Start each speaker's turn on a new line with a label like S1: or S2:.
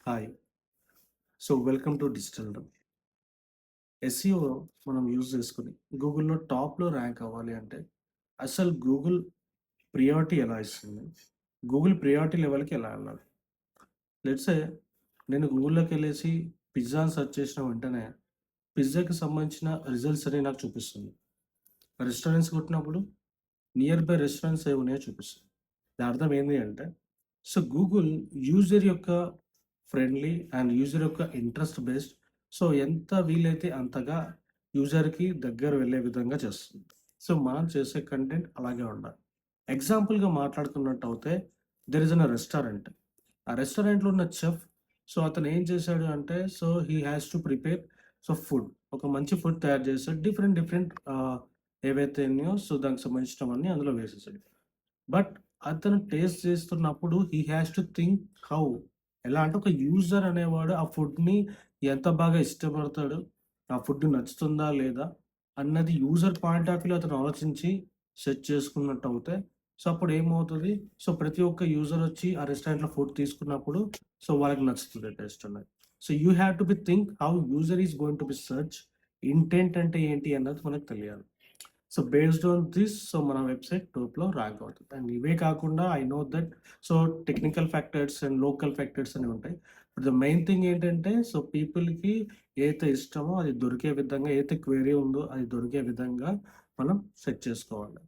S1: Hi. Welcome to digital dub. SEO మనం use చేసుకొని గూగుల్‌లో టాప్‌లో ర్యాంక్ అవ్వాలి అంటే, అసలు గూగుల్ ప్రియారిటీ ఎలా ఇస్తుంది? గూగుల్ ప్రియారిటీ లెవెల్‌కి ఎలా వెళ్ళాలి? లెట్స్ సే నేను గూగుల్‌లోకెళ్ళేసి పిజ్జా అని సెర్చ్ చేసిన వెంటనే, పిజ్జాకి సంబంధించిన రిజల్ట్స్ అనేవి నాకు చూపిస్తుంది. రెస్టారెంట్స్ కొట్టినప్పుడు నియర్ బై రెస్టారెంట్స్ ఏమున్నాయో చూపిస్తుంది. దాని అర్థం ఏంది అంటే, గూగుల్ యూజర్ యొక్క ఫ్రెండ్లీ అండ్ యూజర్ యొక్క ఇంట్రెస్ట్ బేస్డ్. ఎంత వీలైతే అంతగా యూజర్‌కి దగ్గర వెళ్ళే విధంగా చేస్తుంది. మనం చేసే కంటెంట్ అలాగే ఉండాలి. ఎగ్జాంపుల్‌గా మాట్లాడుకున్నట్టయితే దేర్ ఈస్ ఎన్ రెస్టారెంట్. ఆ రెస్టారెంట్‌లో ఉన్న చెఫ్ అతను ఏం చేశాడు అంటే he has to prepare food. ఒక మంచి ఫుడ్ తయారు చేసాడు. డిఫరెంట్ డిఫరెంట్ ఏవైతే ఉన్నాయో దానికి సంబంధించినవన్నీ అందులో వేసేసాడు. బట్ అతను టేస్ట్ చేస్తున్నప్పుడు he has to think how ఎలా అంటే ఒక యూజర్ అనేవాడు ఆ ఫుడ్‌ని ఎంత బాగా ఇష్టపడతాడు? ఆ ఫుడ్ నచ్చుతుందా? లేదా? అన్నది యూజర్ పాయింట్ ఆఫ్ వ్యూలో అతను ఆలోచించి సెట్ చేసుకున్నట్టవుతే అప్పుడు ఏమవుతది? ప్రతి ఒక్క యూజర్ వచ్చి ఆ రెస్టారెంట్‌లో ఫుడ్ తీసుకున్నప్పుడు వాళ్ళకి నచ్చుతది టేస్ట్ అనేది. You have to be think how user is going to be search. Intent అంటే ఏంటి అన్నది మనకు తెలియాలి. బేస్డ్ ఆన్ దిస్ మన వెబ్‌సైట్ టాప్‌లో ర్యాంక్ అవుతది. అండ్ ఇవే కాకుండా I know that so, technical factors and local factors అనేవి ఉంటాయి. ద మెయిన్ థింగ్ ఏంటంటే పీపుల్‌కి ఏదైతే ఇష్టమో అది దొరికే విధంగా ఏదైతే క్వెరీ ఉందో అది దొరికే విధంగా మనం సెట్ చేసుకోవాలి.